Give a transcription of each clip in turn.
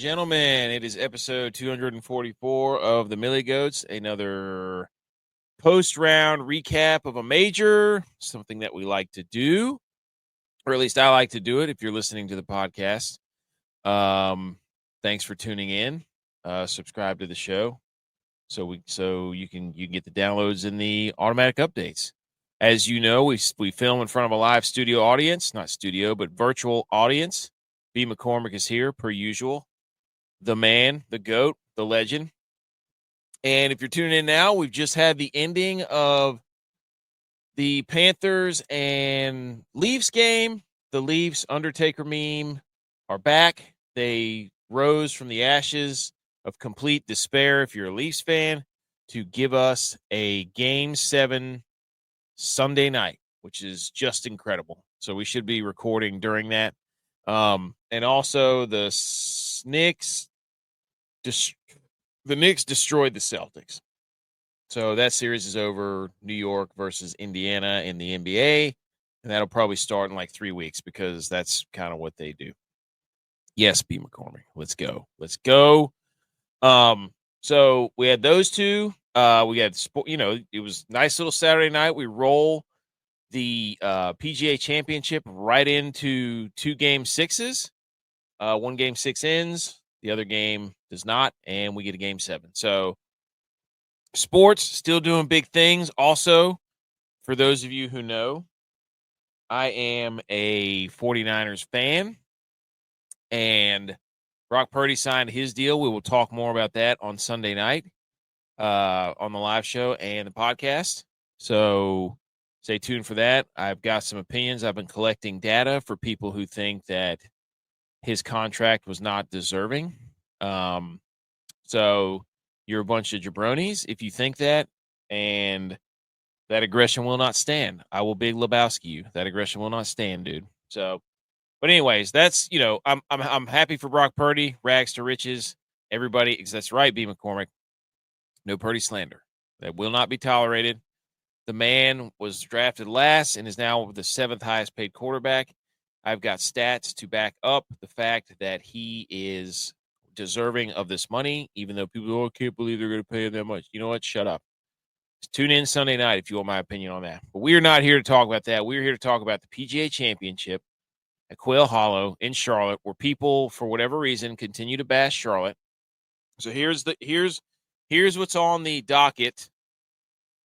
gentlemen, it is episode 244 of the Millie Goats, another post-round recap of a major, something that we like to do, or at least I like to do it if you're listening to the podcast. Thanks for tuning in. Subscribe to the show so you can get the downloads and the automatic updates. As you know, we film in front of a live studio audience, not studio, but virtual audience. B. McCormick is here, per usual. The man, the GOAT, the legend. And if you're tuning in now, we've just had the ending of the Panthers and Leafs game. The Leafs Undertaker meme are back. They rose from the ashes of complete despair, if you're a Leafs fan, to give us a Game 7 Sunday night, which is just incredible. So we should be recording during that. And also the Knicks destroyed the Celtics. So that series is over. New York versus Indiana in the NBA. And that'll probably start in like 3 weeks because that's kind of what they do. Yes, B. McCormick. Let's go. So we had those two. We had, it was a nice little Saturday night. We roll the PGA Championship right into 2 game sixes. 1 game 6 ends. The other game does not, and we get a Game 7. So sports still doing big things. Also, for those of you who know, I am a 49ers fan, and Brock Purdy signed his deal. We will talk more about that on Sunday night on the live show and the podcast. So stay tuned for that. I've got some opinions. I've been collecting data for people who think that his contract was not deserving. So you're a bunch of jabronis if you think that, and that aggression will not stand. I will Big Lebowski you. That aggression will not stand, dude. So, but anyways, that's, I'm happy for Brock Purdy. Rags to riches, everybody. Because that's right, B. McCormick. No Purdy slander. That will not be tolerated. The man was drafted last and is now the 7th highest paid quarterback. I've got stats to back up the fact that he is deserving of this money, even though people can't believe they're going to pay him that much. You know what? Shut up. Just tune in Sunday night if you want my opinion on that. But we are not here to talk about that. We're here to talk about the PGA Championship at Quail Hollow in Charlotte, where people, for whatever reason, continue to bash Charlotte. So here's what's on the docket.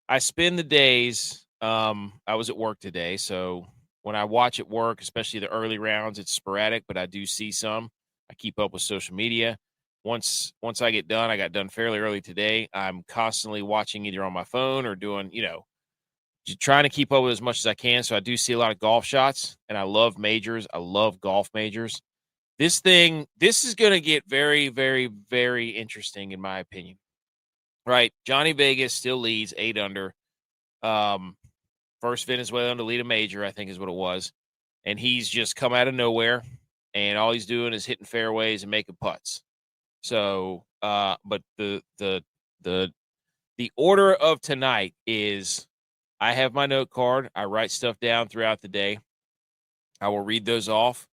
I spend the days. I was at work today, so when I watch at work, especially the early rounds, it's sporadic, but I do see some. I keep up with social media. Once I get done, I got done fairly early today. I'm constantly watching either on my phone or doing, just trying to keep up with as much as I can. So I do see a lot of golf shots, and I love majors. I love golf majors. This is going to get very, very, very interesting in my opinion. Right. Johnny Vegas still leads 8 under. First Venezuelan to lead a major, I think is what it was. And he's just come out of nowhere, and all he's doing is hitting fairways and making putts. So, but the order of tonight is I have my note card. I write stuff down throughout the day. I will read those off.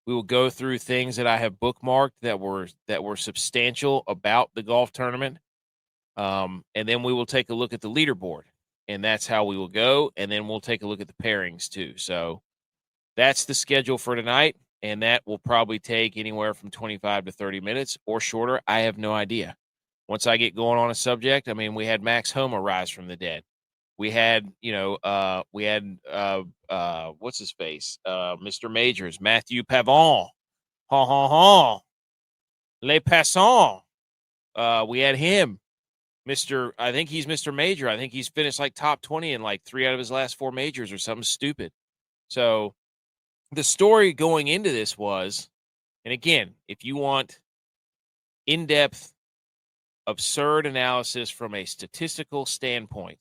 We will go through things that I have bookmarked that were substantial about the golf tournament. And then we will take a look at the leaderboard. And that's how we will go. And then we'll take a look at the pairings, too. So that's the schedule for tonight. And that will probably take anywhere from 25 to 30 minutes or shorter. I have no idea. Once I get going on a subject, I mean, we had Max Homa rise from the dead. We had, what's his face? Mr. Majors, Matthew Pavon. Les Passants. We had him. I think he's Mr. Major. I think he's finished like top 20 in like 3 out of his last 4 majors or something stupid. So the story going into this was, and again, if you want in-depth, absurd analysis from a statistical standpoint,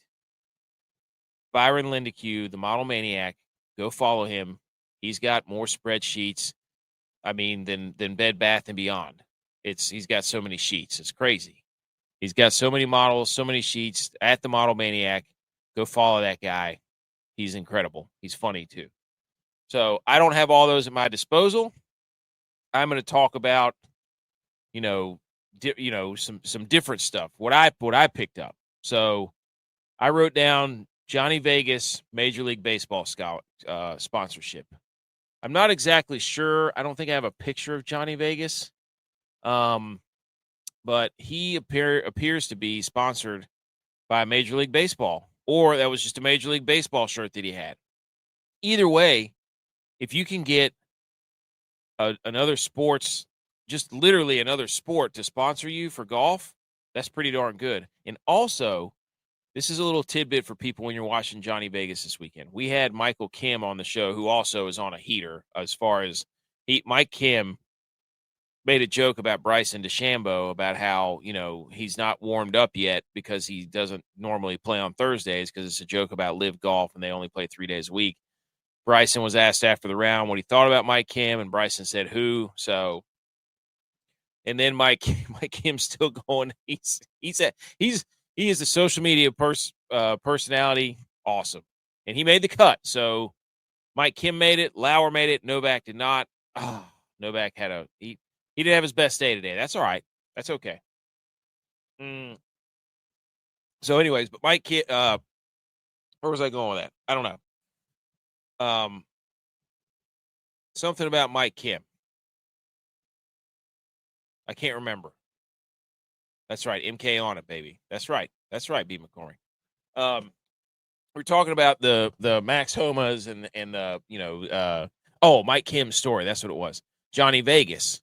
Byron Lindeque, the model maniac, go follow him. He's got more spreadsheets, than Bed Bath & Beyond. He's got so many sheets. It's crazy. He's got so many models, so many sheets at the Model Maniac. Go follow that guy. He's incredible. He's funny, too. So I don't have all those at my disposal. I'm going to talk about some different stuff. What I picked up. So I wrote down Johnny Vegas Major League Baseball sponsorship. I'm not exactly sure. I don't think I have a picture of Johnny Vegas. But he appears to be sponsored by Major League Baseball, or that was just a Major League Baseball shirt that he had. Either way, if you can get another sports, just literally another sport to sponsor you for golf, that's pretty darn good. And also, this is a little tidbit for people when you're watching Johnny Vegas this weekend. We had Michael Kim on the show, who also is on a heater as far as Mike Kim made a joke about Bryson DeChambeau about how, he's not warmed up yet because he doesn't normally play on Thursdays because it's a joke about live golf and they only play 3 days a week. Bryson was asked after the round what he thought about Mike Kim, and Bryson said, who? So, and then Mike Kim's still going. He is a social media personality. Awesome. And he made the cut. So Mike Kim made it. Lauer made it. Novak did not. Novak had he didn't have his best day today. That's all right. That's okay. So anyways, but Mike Kim, where was I going with that? I don't know. Something about Mike Kim. I can't remember. That's right. MK on it, baby. That's right. That's right, B. McCormick. We're talking about the Max Homas and the Mike Kim's story. That's what it was. Johnny Vegas.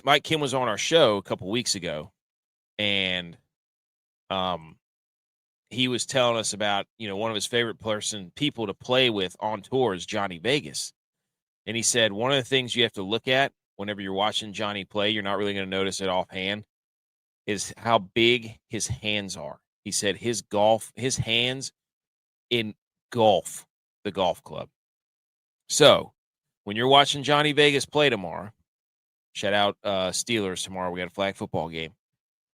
Mike Kim was on our show a couple weeks ago, and he was telling us about, one of his favorite people to play with on tour is Johnny Vegas. And he said one of the things you have to look at whenever you're watching Johnny play, you're not really going to notice it offhand, is how big his hands are. He said his hands engulf the golf club. So when you're watching Johnny Vegas play tomorrow, shout out Steelers tomorrow. We got a flag football game.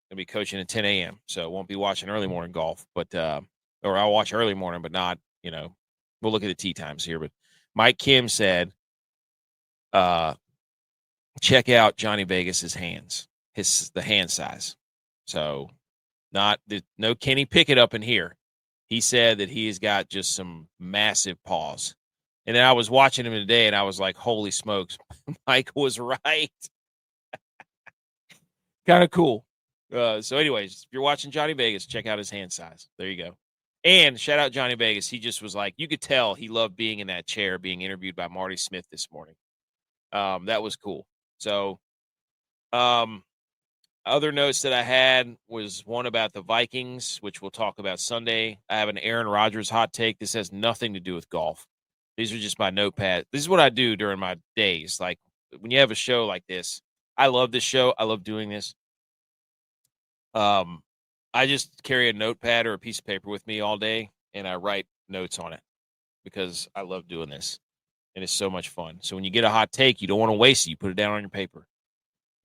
Gonna be coaching at 10 a.m. So won't be watching early morning golf, but or I'll watch early morning, but not, we'll look at the tee times here. But Mike Kim said, check out Johnny Vegas's hands, the hand size. So no Kenny Pickett up in here. He said that he's got just some massive paws. And then I was watching him today and I was like, holy smokes, Mike was right. Kind of cool. So anyways, if you're watching Johnny Vegas, check out his hand size. There you go. And shout out Johnny Vegas. He just was like, you could tell he loved being in that chair, being interviewed by Marty Smith this morning. That was cool. So, other notes that I had was one about the Vikings, which we'll talk about Sunday. I have an Aaron Rodgers hot take. This has nothing to do with golf. These are just my notepad. This is what I do during my days. Like when you have a show like this, I love this show. I love doing this. I just carry a notepad or a piece of paper with me all day, and I write notes on it because I love doing this, and it's so much fun. So when you get a hot take, you don't want to waste it. You put it down on your paper.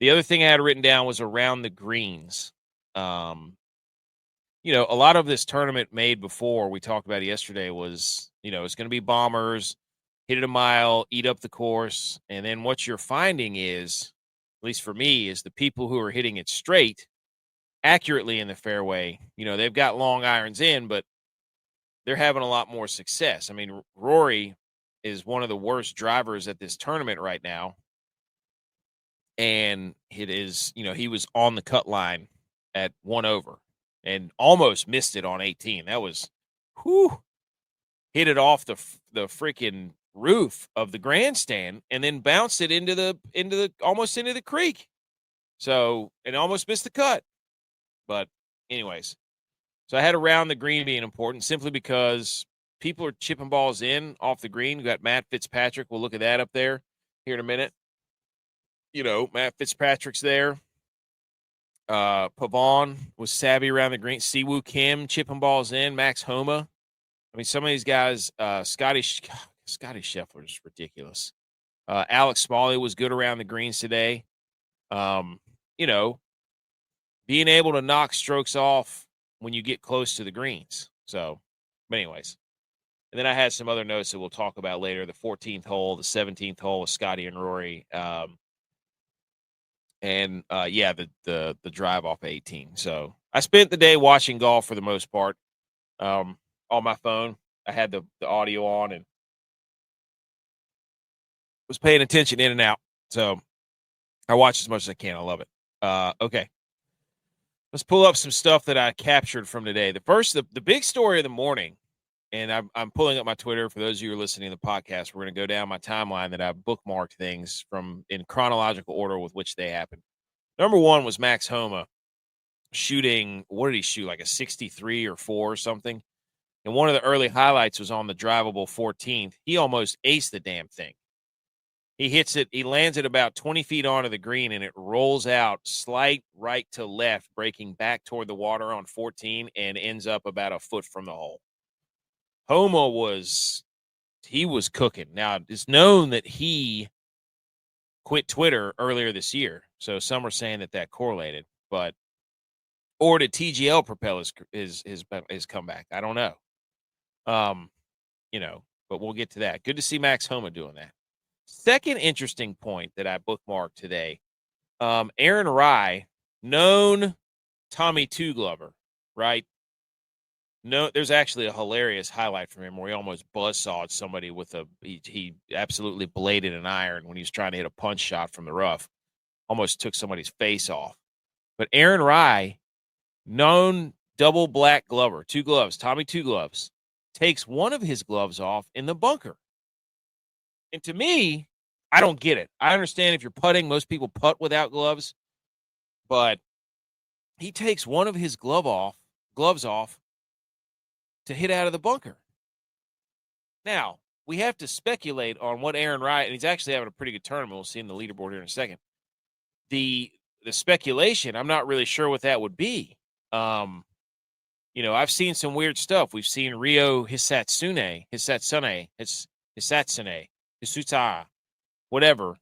The other thing I had written down was around the greens. A lot of this tournament made before, we talked about it yesterday, was, it's going to be bombers, hit it a mile, eat up the course. And then what you're finding is, at least for me, is the people who are hitting it straight accurately in the fairway, they've got long irons in, but they're having a lot more success. I mean, Rory is one of the worst drivers at this tournament right now. And it is, he was on the cut line at 1 over and almost missed it on 18. That was, hit it off the freaking roof of the grandstand and then bounced it almost into the creek. So, and almost missed the cut. But anyways, so I had around the green being important simply because people are chipping balls in off the green. We got Matt Fitzpatrick. We'll look at that up there here in a minute. Matt Fitzpatrick's there. Pavon was savvy around the green. Siwoo Kim chipping balls in. Max Homa. I mean, some of these guys, Scotty Scheffler is ridiculous. Alex Smalley was good around the greens today. Being able to knock strokes off when you get close to the greens. So, but anyways. And then I had some other notes that we'll talk about later. The 14th hole, the 17th hole with Scotty and Rory. And yeah, the drive off 18. So I spent the day watching golf for the most part. On my phone, I had the audio on and was paying attention in and out. So I watch as much as I can. I love it. Okay. Let's pull up some stuff that I captured from today. The big story of the morning, and I'm pulling up my Twitter. For those of you who are listening to the podcast, we're going to go down my timeline that I've bookmarked things from in chronological order with which they happened. Number one was Max Homa shooting, what did he shoot, like a 63 or 4 or something? And one of the early highlights was on the drivable 14th. He almost aced the damn thing. He hits it. He lands it about 20 feet onto the green, and it rolls out slight right to left, breaking back toward the water on 14, and ends up about a foot from the hole. Homa was cooking. Now, it's known that he quit Twitter earlier this year, so some are saying that correlated. But or did TGL propel his comeback? I don't know. But we'll get to that. Good to see Max Homa doing that. Second interesting point that I bookmarked today, Aaron Rye, known Tommy Two Glover, right? No, there's actually a hilarious highlight from him where he almost buzzsawed somebody with he absolutely bladed an iron when he was trying to hit a punch shot from the rough. Almost took somebody's face off. But Aaron Rye, known double black glover, 2 gloves, Tommy Two Gloves, takes one of his gloves off in the bunker. And to me, I don't get it. I understand if you're putting, most people putt without gloves, but he takes one of his gloves off to hit out of the bunker. Now, we have to speculate on what Aaron Rye, and he's actually having a pretty good tournament. We'll see in the leaderboard here in a second. The speculation, I'm not really sure what that would be. I've seen some weird stuff. We've seen Ryo Hisatsune, whatever,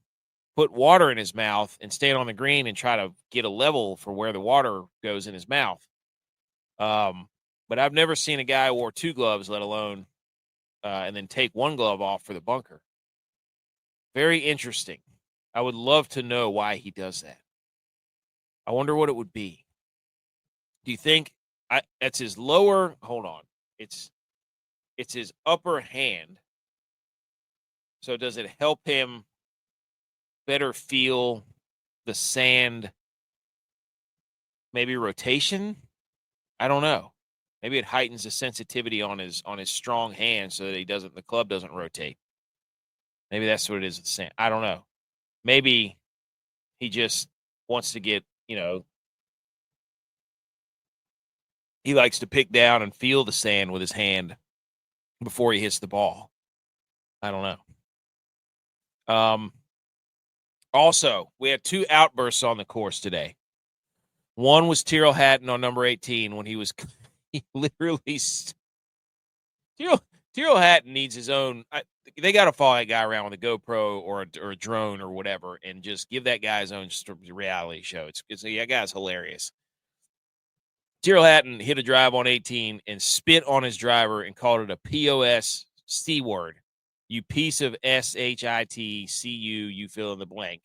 put water in his mouth and stand on the green and try to get a level for where the water goes in his mouth. But I've never seen a guy who wore 2 gloves, let alone and then take 1 glove off for the bunker. Very interesting. I would love to know why he does that. I wonder what it would be. Do you think that's his lower? Hold on. It's his upper hand. So does it help him better feel the sand, maybe rotation? I don't know. Maybe it heightens the sensitivity on his strong hand so that the club doesn't rotate. Maybe that's what it is with the sand. I don't know. Maybe he just wants to get, he likes to pick down and feel the sand with his hand before he hits the ball. I don't know. Also, we had 2 outbursts on the course today. One was Tyrrell Hatton on number 18 when he literally Tyrrell Hatton needs his own. They got to follow that guy around with a GoPro or a drone or whatever, and just give that guy his own reality show. That guy's hilarious. Tyrrell Hatton hit a drive on 18 and spit on his driver and called it a POS C word. You piece of SHITCU, you fill in the blank.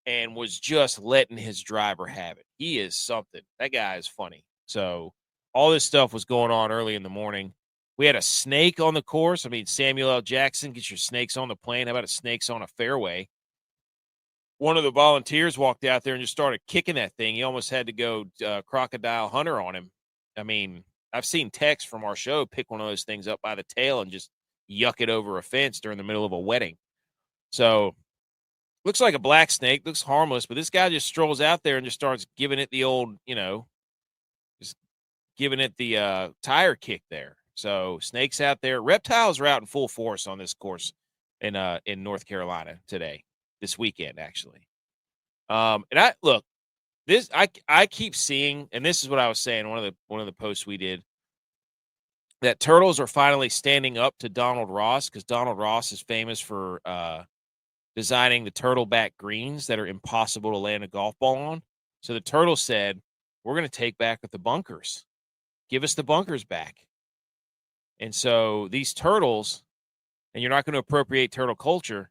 And was just letting his driver have it. He is something. That guy is funny. So all this stuff was going on early in the morning. We had a snake on the course. I mean, Samuel L. Jackson, get your snakes on the plane. How about a snakes on a fairway? One of the volunteers walked out there and just started kicking that thing. He almost had to go crocodile hunter on him. I mean, I've seen Tex from our show pick one of those things up by the tail and just yuck it over a fence during the middle of a wedding. So looks like a black snake, looks harmless, but this guy just strolls out there and just starts giving it the old, just giving it the tire kick there. So snakes out there. Reptiles are out in full force on this course in North Carolina this weekend, actually. And I keep seeing, and this is what I was saying, one of the posts we did, that turtles are finally standing up to Donald Ross, because Donald Ross is famous for designing the turtleback greens that are impossible to land a golf ball on. So the turtle said, we're going to take back with the bunkers. Give us the bunkers back. And so these turtles, and you're not going to appropriate turtle culture,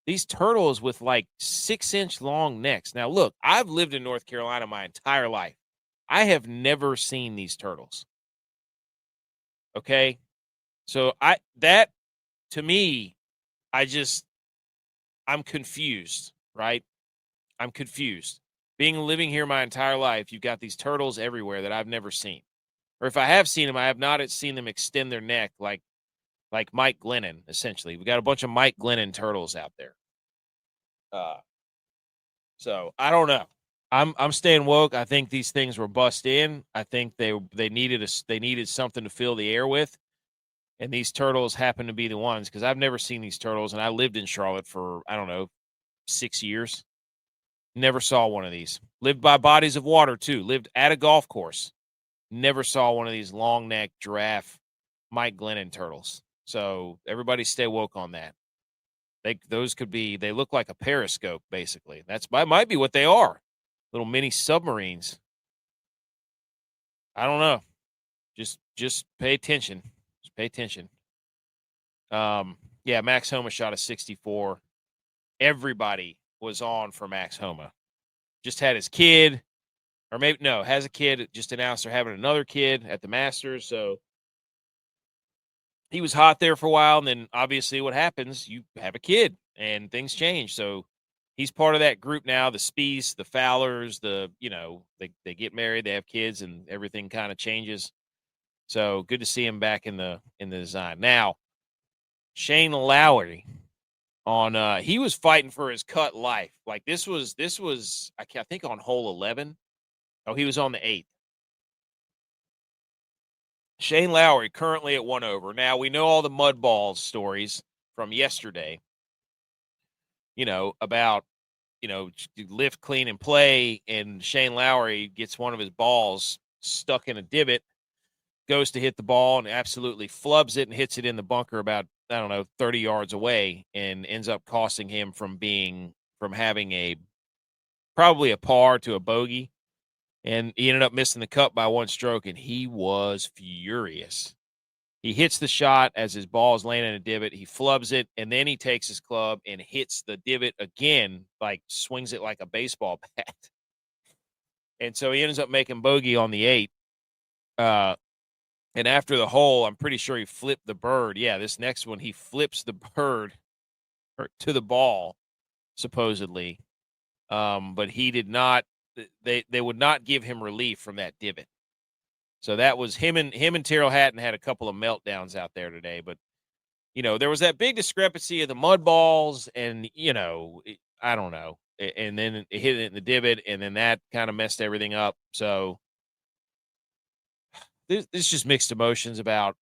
these turtles with like 6-inch long necks. Now, look, I've lived in North Carolina my entire life. I have never seen these turtles. Okay. So that to me, I'm confused, right? I'm confused. Living here my entire life, you've got these turtles everywhere that I've never seen. Or if I have seen them, I have not seen them extend their neck like Mike Glennon, essentially. We got a bunch of Mike Glennon turtles out there. So I don't know. I'm staying woke. I think these things were bust in. I think they needed something to fill the air with, and these turtles happen to be the ones because I've never seen these turtles, and I lived in Charlotte for I don't know 6 years. Never saw one of these. Lived by bodies of water too. Lived at a golf course. Never saw one of these long neck giraffe Mike Glennon turtles. So everybody stay woke on that. They look like a periscope, basically. Might be what they are. Little mini submarines. I don't know. Just pay attention. Just pay attention. Yeah, Max Homa shot a 64. Everybody was on for Max Homa. Just had his kid, or maybe no, has a kid, just announced they're having another kid at the Masters. So he was hot there for a while, and then obviously what happens, you have a kid and things change. So he's part of that group now, the Spieths, the Fowlers, they get married, they have kids, and everything kind of changes. So good to see him back in the design. Now, Shane Lowry he was fighting for his cut life. Like this was I think on hole 11. Oh, he was on the 8th. Shane Lowry currently at 1 over. Now, we know all the mud balls stories from yesterday, about, lift, clean, and play, and Shane Lowry gets one of his balls stuck in a divot, goes to hit the ball, and absolutely flubs it and hits it in the bunker about, 30 yards away, and ends up costing him from having probably a par to a bogey. And he ended up missing the cut by 1 stroke, and he was furious. He hits the shot as his ball is laying in a divot. He flubs it, and then he takes his club and hits the divot again, like swings it like a baseball bat. And so he ends up making bogey on the 8. And after the hole, I'm pretty sure he flipped the bird. Yeah, this next one, he flips the bird to the ball, supposedly. But he did not. They would not give him relief from that divot. So that was him and Terrell Hatton had a couple of meltdowns out there today. But, there was that big discrepancy of the mud balls and, I don't know. And then it hit it in the divot, and then that kind of messed everything up. So there's just mixed emotions about,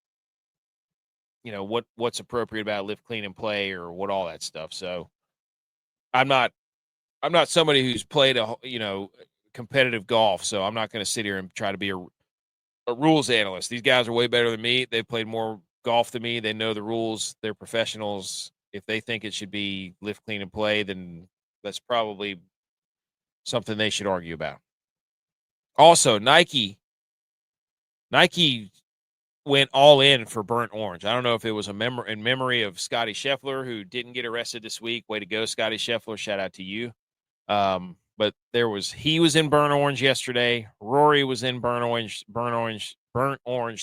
what's appropriate about lift, clean, and play, or what all that stuff. So I'm not somebody who's played competitive golf, so I'm not going to sit here and try to be a rules analyst. These guys are way better than me. They've played more golf than me. They know the rules. They're professionals. If they think it should be lift, clean, and play, then that's probably something they should argue about. Also, Nike went all in for burnt orange. I don't know if it was in memory of Scotty Scheffler, who didn't get arrested this week. Way to go, Scotty Scheffler. Shout out to you. But he was in burnt orange yesterday. Rory was in burnt orange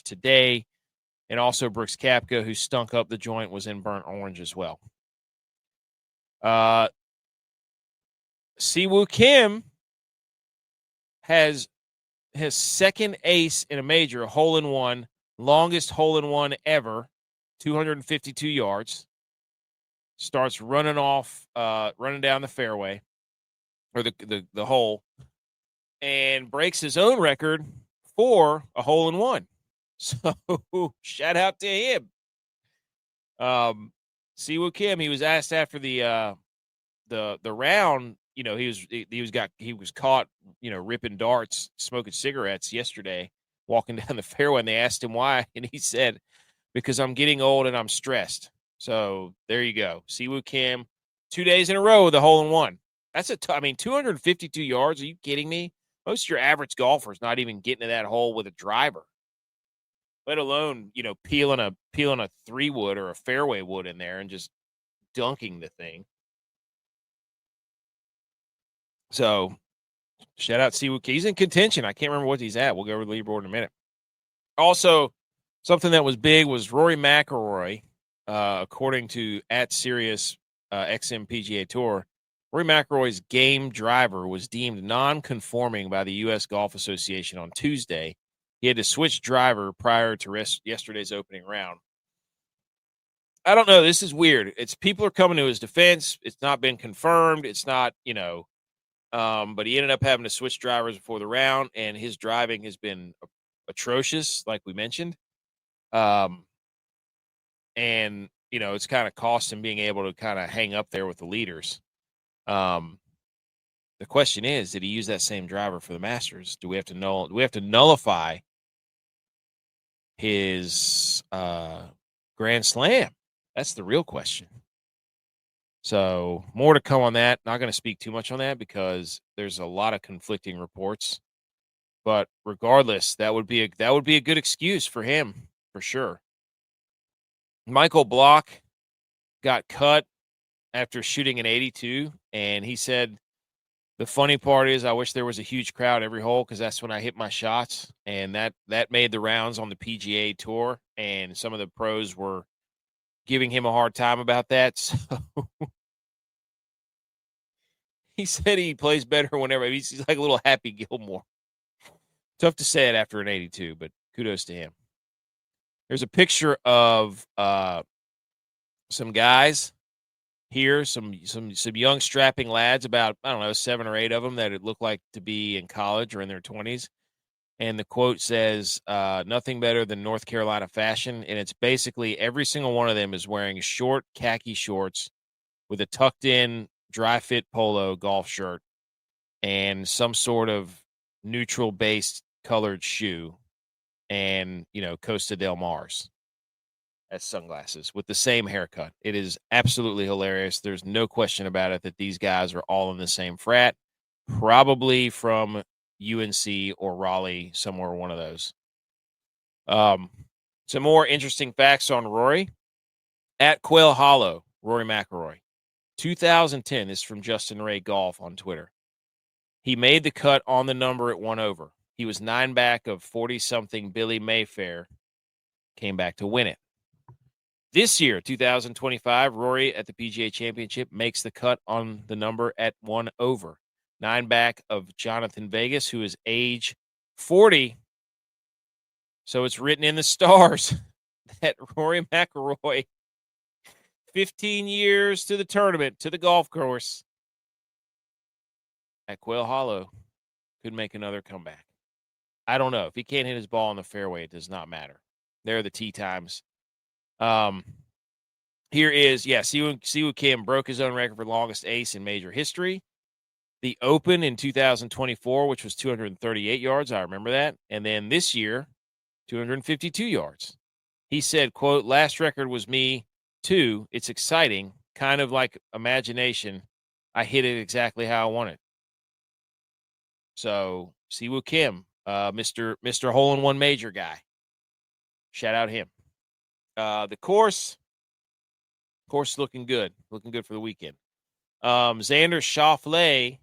today. And also Brooks Koepka, who stunk up the joint, was in burnt orange as well. Siwoo Kim has his second ace in a major, hole-in-one, longest hole-in-one ever, 252 yards. Starts running down the fairway, or the hole, and breaks his own record for a hole-in-one. So shout out to him. Siwoo Kim, he was asked after the round, he was caught, ripping darts, smoking cigarettes yesterday, walking down the fairway, and they asked him why, and he said, because I'm getting old and I'm stressed. So there you go. Siwoo Kim, 2 days in a row with a hole-in-one. That's 252 yards. Are you kidding me? Most of your average golfers not even getting to that hole with a driver, let alone, peeling a 3-wood or a fairway wood in there and just dunking the thing. So shout out Siwoo Kim. He's in contention. I can't remember what he's at. We'll go over the leaderboard in a minute. Also, something that was big was Rory McIlroy, according to @Sirius XM PGA Tour. Rory McIlroy's game driver was deemed non-conforming by the U.S. Golf Association on Tuesday. He had to switch driver prior to yesterday's opening round. I don't know. This is weird. It's people are coming to his defense. It's not been confirmed. It's not, but he ended up having to switch drivers before the round, and his driving has been atrocious, like we mentioned. And it's kind of cost him being able to kind of hang up there with the leaders. The question is, did he use that same driver for the Masters? Do we have to nullify his Grand Slam? That's the real question. So more to come on that. Not going to speak too much on that because there's a lot of conflicting reports. But regardless, that would be a good excuse for him for sure. Michael Block got cut after shooting an 82, and he said the funny part is I wish there was a huge crowd every hole because that's when I hit my shots, and that made the rounds on the PGA Tour, and some of the pros were giving him a hard time about that. So he said he plays better whenever he's like a little Happy Gilmore. Tough to say it after an 82, but kudos to him. There's a picture of some guys here, some young strapping lads, about, 7 or 8 of them that it looked like to be in college or in their 20s. And the quote says, nothing better than North Carolina fashion. And it's basically every single one of them is wearing short khaki shorts with a tucked in dry fit polo golf shirt and some sort of neutral based colored shoe and, Costa Del Mar's as sunglasses with the same haircut. It is absolutely hilarious. There's no question about it that these guys are all in the same frat, probably from UNC or Raleigh, somewhere one of those. Some more interesting facts on Rory. At Quail Hollow, Rory McIlroy. 2010, this is from Justin Ray Golf on Twitter. He made the cut on the number at 1 over. He was 9 back of 40-something Billy Mayfair. Came back to win it. This year, 2025, Rory at the PGA Championship makes the cut on the number at 1 over. 9 back of Jonathan Vegas, who is age 40. So it's written in the stars that Rory McIlroy, 15 years to the tournament, to the golf course at Quail Hollow, could make another comeback. I don't know. If he can't hit his ball in the fairway, it does not matter. There are the tee times. Here is, Siwoo Kim broke his own record for longest ace in major history. The Open in 2024, which was 238 yards. I remember that. And then this year, 252 yards. He said, quote, last record was me too. It's exciting, kind of like imagination. I hit it exactly how I wanted. So Siwoo Kim, Mr. Hole-in-One major guy. Shout out him. The course looking good for the weekend. Xander Schauffele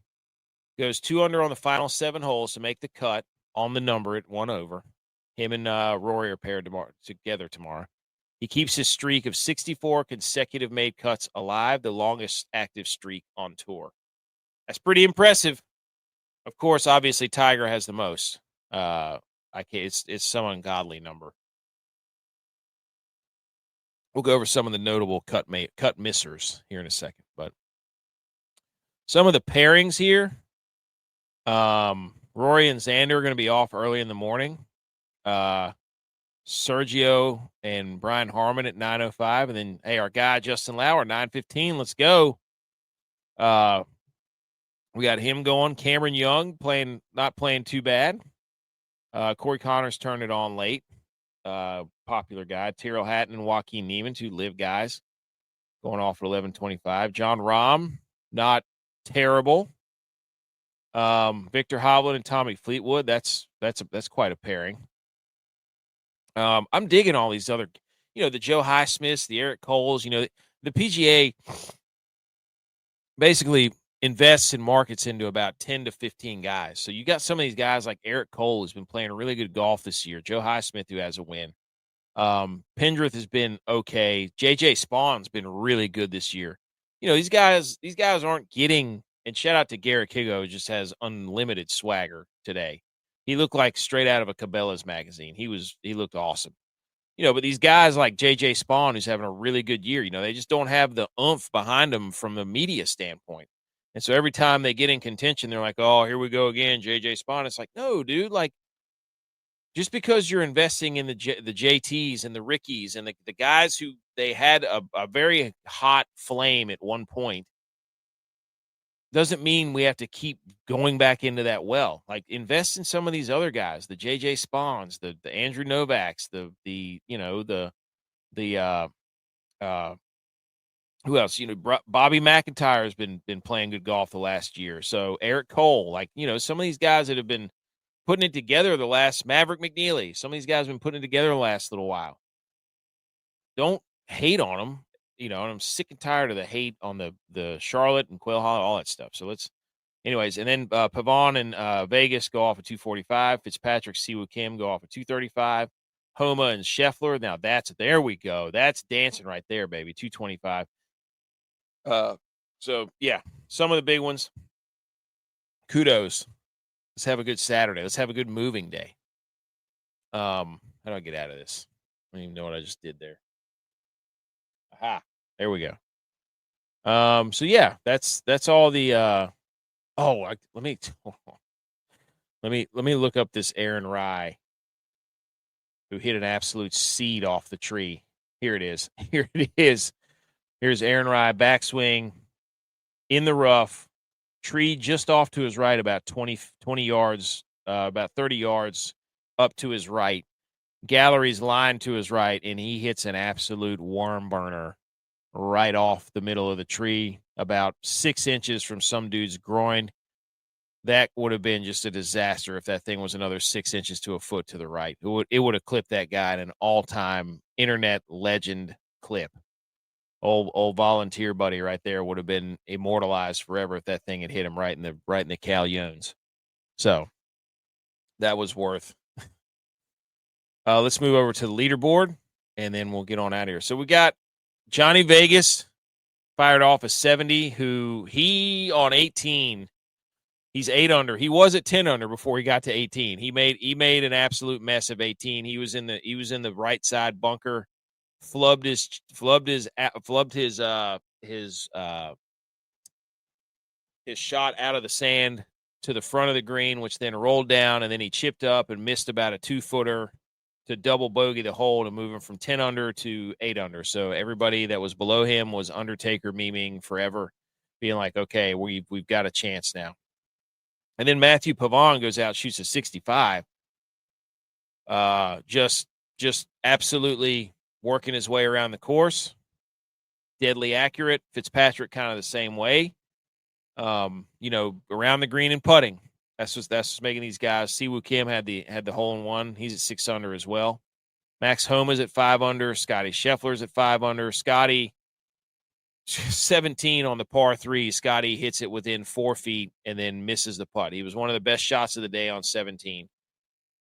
goes 2 under on the final 7 holes to make the cut on the number at 1 over. Him and Rory are paired together tomorrow. He keeps his streak of 64 consecutive made cuts alive, the longest active streak on tour. That's pretty impressive. Of course, obviously, Tiger has the most. It's some ungodly number. We'll go over some of the notable cut missers here in a second, but some of the pairings here. Rory and Xander are going to be off early in the morning. Sergio and Brian Harman at 9:05, and then our guy Justin Lauer 9:15. Let's go. We got him going. Cameron Young not playing too bad. Corey Connors turned it on late. Popular guy. Tyrrell Hatton and Joaquin Neiman, 2 live guys, going off at 11:25. John Rahm, not terrible. Victor Hovland and Tommy Fleetwood. That's quite a pairing. I'm digging all these other, the Joe Highsmiths, the Eric Coles. The PGA basically invests and markets into about 10 to 15 guys. So you got some of these guys like Eric Cole, who's been playing really good golf this year. Joe Highsmith, who has a win. Pendrith has been okay. JJ Spawn's been really good this year. You know, these guys aren't getting, and shout out to Garrett Higo, who just has unlimited swagger today. He looked like straight out of a Cabela's magazine. He looked awesome. You know, but these guys like JJ Spawn, who's having a really good year, you know, they just don't have the oomph behind them from a media standpoint. And so every time they get in contention, they're like, oh, here we go again, JJ Spawn. It's like, no, dude, like, just because you're investing in the JTs and the Rickies and the guys who they had a very hot flame at one point doesn't mean we have to keep going back into that well. Like, invest in some of these other guys, the JJ Spawns, the Andrew Novaks, the who else? You know, Bobby McIntyre has been playing good golf the last year. So Eric Cole, like, you know, some of these guys that have been putting it together the last, Maverick McNeely, some of these guys have been putting it together the last little while. Don't hate on them, you know, and I'm sick and tired of the hate on the Charlotte and Quail Hollow, all that stuff. So anyways, and then Pavon and Vegas go off at 245. Fitzpatrick, Siwoo Kim go off at 235. Homa and Scheffler, now there we go. That's dancing right there, baby, 225. So, yeah, some of the big ones. Kudos. Let's have a good Saturday. Let's have a good moving day. How do I get out of this? I don't even know what I just did there. Aha. There we go. So yeah, that's all the let me look up this Aaron Rye, who hit an absolute seed off the tree. Here it is. Here it is. Here's Aaron Rye, backswing in the rough. Tree just off to his right, about 20 yards, about 30 yards up to his right. Gallery's line to his right, and he hits an absolute worm burner right off the middle of the tree, about 6 inches from some dude's groin. That would have been just a disaster if that thing was another 6 inches to a foot to the right. It would have clipped that guy in an all-time internet legend clip. Old volunteer buddy right there would have been immortalized forever if that thing had hit him right in the calzones. So that was worth. Let's move over to the leaderboard, and then we'll get on out of here. So we got Johnny Vegas fired off a 70, who he on 18, he's 8 under. He was at 10 under before he got to 18. He made an absolute mess of 18. He was in the right side bunker. Flubbed his shot out of the sand to the front of the green, which then rolled down, and then he chipped up and missed about a 2-footer to double bogey the hole to move him from 10 under to 8 under. So everybody that was below him was Undertaker memeing forever, being like, okay, we've got a chance now. And then Matthew Pavon goes out, shoots a 65. Just absolutely working his way around the course. Deadly accurate. Fitzpatrick kind of the same way. You know, around the green and putting. That's what's making these guys. Siwoo Kim had the hole in one. He's at 6 under as well. Max Homa's at 5 under. Scotty Scheffler's at 5 under. Scotty 17 on the par 3. Scotty hits it within 4 feet and then misses the putt. He was one of the best shots of the day on 17.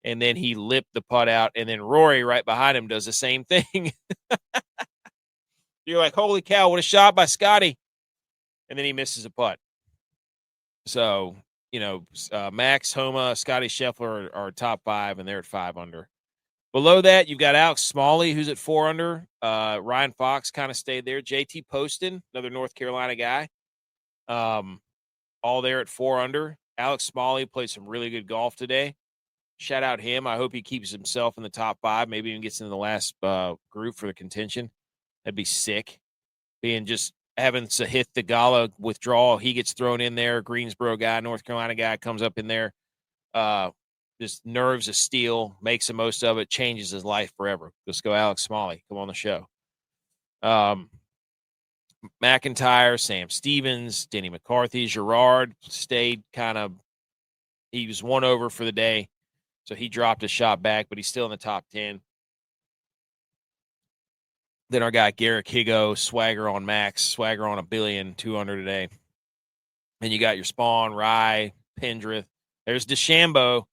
And then he lipped the putt out, and then Rory right behind him does the same thing. You're like, holy cow, what a shot by Scotty. And then he misses a putt. So, you know, Max, Homa, Scotty Scheffler are top 5, and they're at 5 under. Below that, you've got Alex Smalley, who's at 4 under. Ryan Fox kind of stayed there. JT Poston, another North Carolina guy, all there at 4 under. Alex Smalley played some really good golf today. Shout out him. I hope he keeps himself in the top 5, maybe even gets into the last group for the contention. That'd be sick. Just having Sahith Theegala withdrawal, he gets thrown in there. Greensboro guy, North Carolina guy comes up in there. Just nerves of steel, makes the most of it, changes his life forever. Let's go Alex Smalley. Come on the show. McIntyre, Sam Stevens, Denny McCarthy, Gerard stayed he was 1 over for the day. So he dropped a shot back, but he's still in the top 10. Then our guy Garrett Higo, swagger on max, swagger on $1 billion, 2 under today. And you got your Spawn, Rye, Pendrith. There's DeChambeau.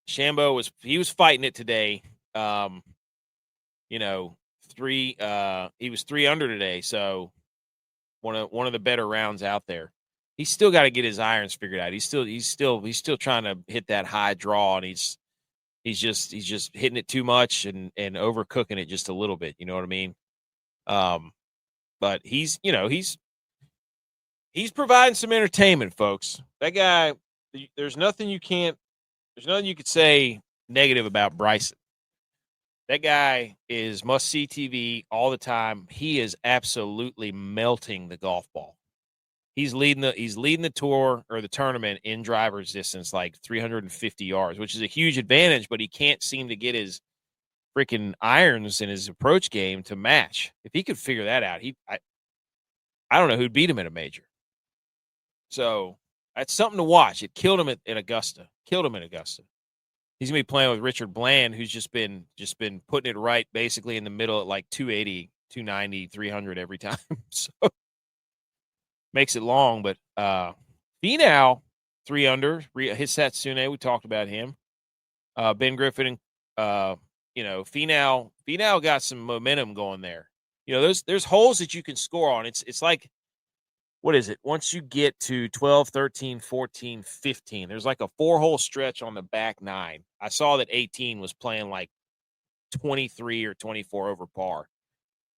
Shambo was fighting it today. You know, he was 3 under today, so one of the better rounds out there. He's still got to get his irons figured out. He's still trying to hit that high draw, and he's just hitting it too much and overcooking it just a little bit. You know what I mean? But he's providing some entertainment, folks. That guy, there's nothing you could say negative about Bryson. That guy is must-see TV all the time. He is absolutely melting the golf ball. He's leading the tour or the tournament in driver's distance, like 350 yards, which is a huge advantage, but he can't seem to get his freaking irons and his approach game to match. If he could figure that out, I don't know who'd beat him at a major. So that's something to watch. It killed him at Augusta. He's gonna be playing with Richard Bland, who's just been putting it right basically in the middle at like 280, 290, 300 every time. So makes it long, but Finau 3 under, his Satsune, we talked about him. Ben Griffin, Finau got some momentum going there. You know, there's holes that you can score on. It's like, what is it? Once you get to 12, 13, 14, 15, there's like a 4-hole stretch on the back 9. I saw that 18 was playing like 23 or 24 over par.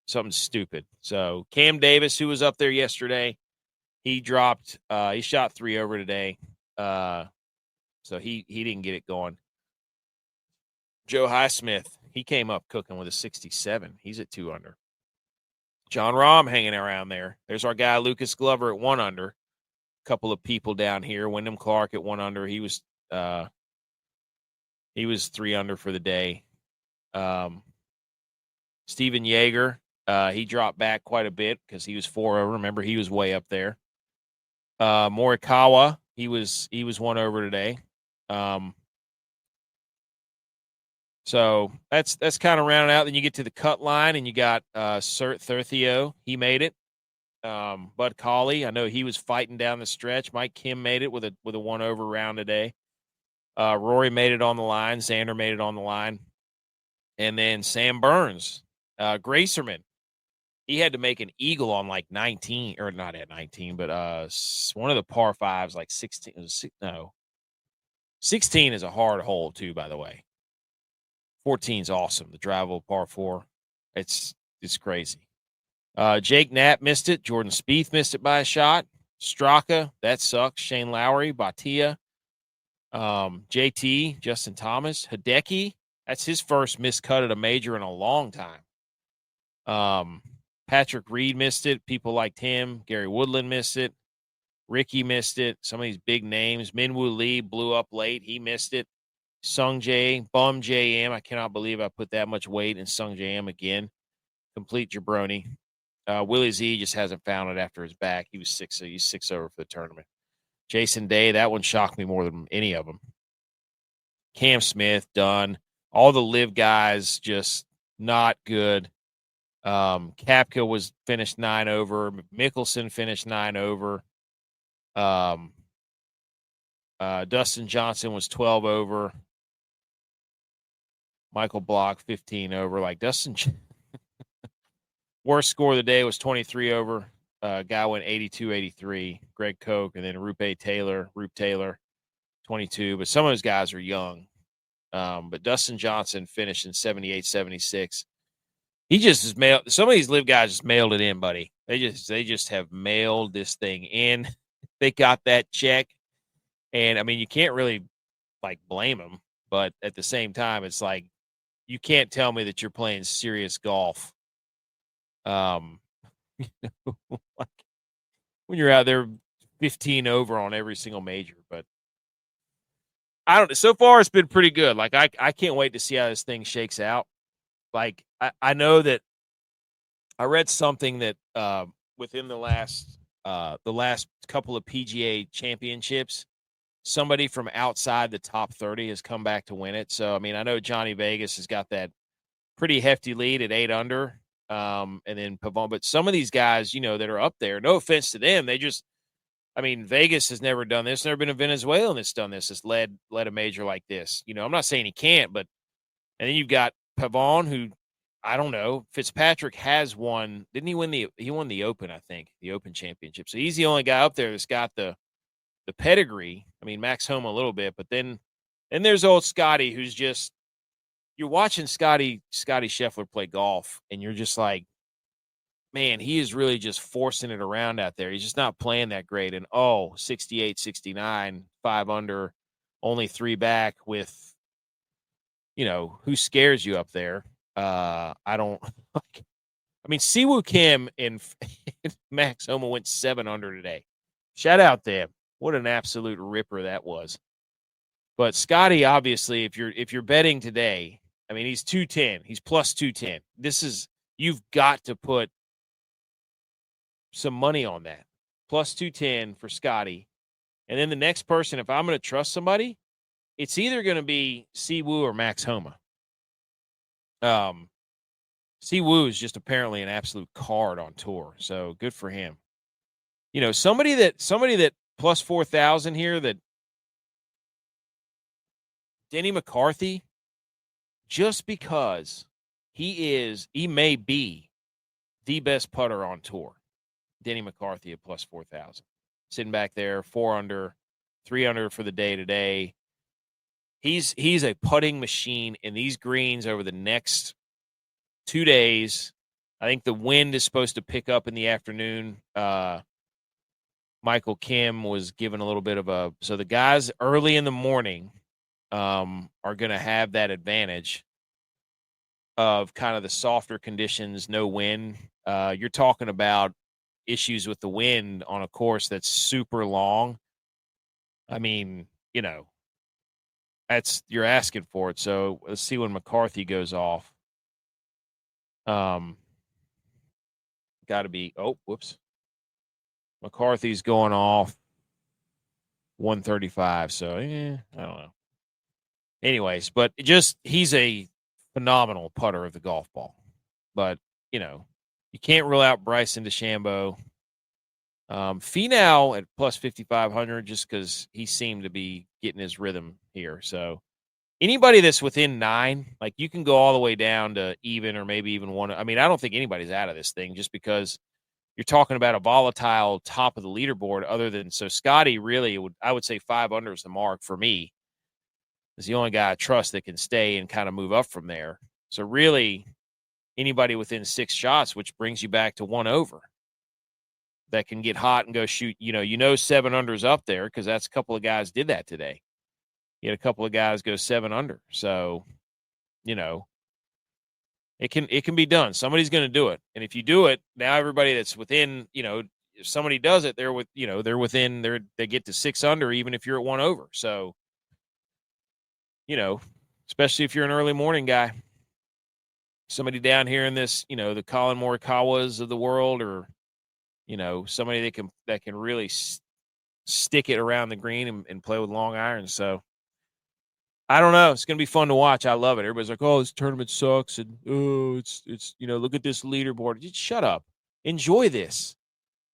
Something stupid. So Cam Davis, who was up there yesterday, he shot 3 over today. So he didn't get it going. Joe Highsmith, he came up cooking with a 67. He's at 2 under. John Rahm hanging around there. There's our guy Lucas Glover at 1 under. A couple of people down here. Wyndham Clark at 1 under. He was 3 under for the day. Steven Yeager, he dropped back quite a bit because he was 4 over. Remember, he was way up there. Morikawa, he was 1 over today. So that's kind of rounded out. Then you get to the cut line, and you got Sert Thurthio. He made it. Bud Cauley, I know he was fighting down the stretch. Mike Kim made it with a 1 over round today. Rory made it on the line. Xander made it on the line. And then Sam Burns, Gracerman, he had to make an eagle on like 19, or not at 19, but one of the par 5s, like 16. 16 is a hard hole too, by the way. 14 is awesome. The drivable par 4. It's crazy. Jake Knapp missed it. Jordan Spieth missed it by a shot. Straka, that sucks. Shane Lowry, Batia, JT, Justin Thomas, Hideki. That's his first missed cut at a major in a long time. Patrick Reed missed it. People liked him. Gary Woodland missed it. Ricky missed it. Some of these big names. Minwoo Lee blew up late. He missed it. Sung Jae, Bum JM. I cannot believe I put that much weight in Sung JM again. Complete jabroni. Willie Z just hasn't found it after his back. He's 6 over for the tournament. Jason Day, that one shocked me more than any of them. Cam Smith, done. All the live guys, just not good. Kapka was finished 9 over. Mickelson finished 9 over. Dustin Johnson was 12 over. Michael Block, 15 over. Like Dustin, worst score of the day was 23 over. Guy went 82-83. Greg Koch, and then Roop Taylor, 22. But some of those guys are young. But Dustin Johnson finished in 78-76. He just has mailed. Some of these live guys just mailed it in, buddy. They just have mailed this thing in. They got that check, and I mean, you can't really like blame them. But at the same time, it's like you can't tell me that you're playing serious golf. Like when you're out there 15 over on every single major, but I don't. So far, it's been pretty good. Like I can't wait to see how this thing shakes out. Like I know that I read something that within the last couple of PGA championships, somebody from outside the top 30 has come back to win it. So I mean, I know Johnny Vegas has got that pretty hefty lead at 8 under. And then Pavone, but some of these guys, that are up there, no offense to them, they just I mean, Vegas has never done this. Never been a Venezuelan that's done this. That's led a major like this. I'm not saying he can't, but and then you've got Pavon, who I don't know. Fitzpatrick has won. Didn't he win he won the Open? I think the Open Championship. So he's the only guy up there that's got the pedigree. I mean, Max Homa a little bit, but then there's old Scotty, who's just you're watching Scotty Scheffler play golf, and you're just like, man, he is really just forcing it around out there. He's just not playing that great. And 68, 69, 5 under, only 3 back with, who scares you up there? I don't like. I mean, Siwoo Kim and Max Homa went 7 under today. Shout out to him. What an absolute ripper that was. But Scotty, obviously, if you're betting today, I mean, he's 210. He's plus 210. You've got to put some money on that. Plus 210 for Scotty. And then the next person, if I'm going to trust somebody, it's either going to be Siwoo or Max Homa. Siwoo is just apparently an absolute card on tour, so good for him. Somebody that plus 4,000 here, that Denny McCarthy, just because he may be the best putter on tour. Denny McCarthy at plus 4,000, sitting back there, 4 under, 3 under for the day today. He's a putting machine in these greens over the next 2 days. I think the wind is supposed to pick up in the afternoon. Michael Kim was given a little bit of so the guys early in the morning are going to have that advantage of kind of the softer conditions, no wind. You're talking about issues with the wind on a course that's super long. I mean, you're asking for it. So let's see when McCarthy goes off. Got to be. Whoops. McCarthy's going off 135. So I don't know. Anyways, but he's a phenomenal putter of the golf ball. But you can't rule out Bryson DeChambeau. Finau at plus 5,500 just because he seemed to be getting his rhythm here. So anybody that's within 9, like you can go all the way down to even or maybe even 1. I mean, I don't think anybody's out of this thing just because you're talking about a volatile top of the leaderboard other than – so Scotty really I would say 5 under is the mark for me. Is the only guy I trust that can stay and kind of move up from there. So really anybody within 6 shots, which brings you back to 1 over, that can get hot and go shoot. 7 under's up there because that's a couple of guys did that today. You had a couple of guys go 7 under. So, it can be done. Somebody's going to do it. And if you do it, now everybody that's within, if somebody does it, they're within, they get to 6 under, even if you're at 1 over. So, especially if you're an early morning guy, somebody down here in this, the Colin Morikawas of the world, or, somebody that can really stick it around the green and play with long irons. So I don't know. It's going to be fun to watch. I love it. Everybody's like, oh, this tournament sucks. And, it's look at this leaderboard. Just shut up. Enjoy this.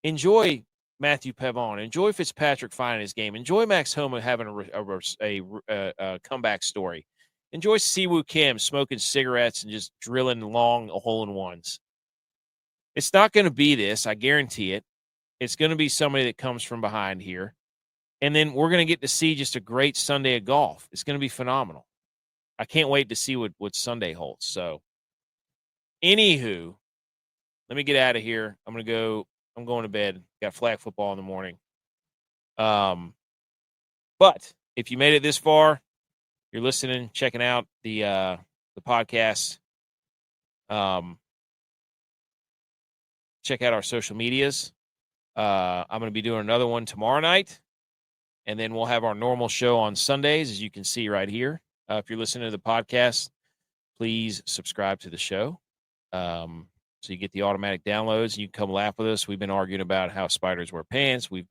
Enjoy Matthew Pavon. Enjoy Fitzpatrick finding his game. Enjoy Max Homa having a comeback story. Enjoy Siwoo Kim smoking cigarettes and just drilling long hole-in-ones. It's not going to be this. I guarantee it. It's going to be somebody that comes from behind here. And then we're going to get to see just a great Sunday of golf. It's going to be phenomenal. I can't wait to see what Sunday holds. So, anywho, let me get out of here. I'm going to bed. Got flag football in the morning. But if you made it this far, you're listening, checking out the podcast. Check out our social medias. I'm going to be doing another one tomorrow night. And then we'll have our normal show on Sundays, as you can see right here. If you're listening to the podcast, please subscribe to the show so you get the automatic downloads. You can come laugh with us. We've been arguing about how spiders wear pants. We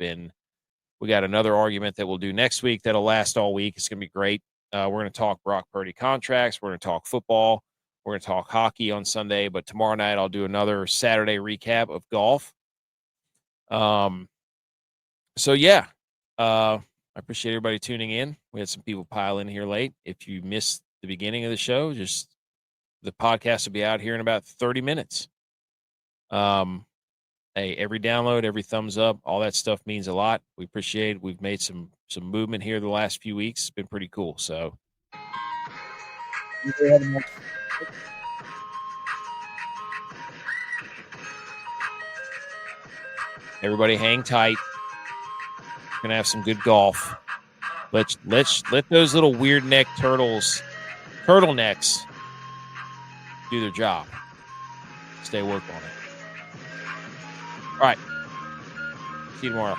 got another argument that we'll do next week that'll last all week. It's going to be great. We're going to talk Brock Purdy contracts. We're going to talk football. We're going to talk hockey on Sunday. But tomorrow night I'll do another Saturday recap of golf. So yeah, I appreciate everybody tuning in. We had some people pile in here late. If you missed the beginning of the show, just the podcast will be out here in about 30 minutes. Hey, every download, every thumbs up, all that stuff means a lot. We appreciate it. We've made some movement here the last few weeks. It's been pretty cool. So everybody hang tight. We're gonna have some good golf. Let those little weird neck turtlenecks do their job. Stay work on it. All right. See you tomorrow.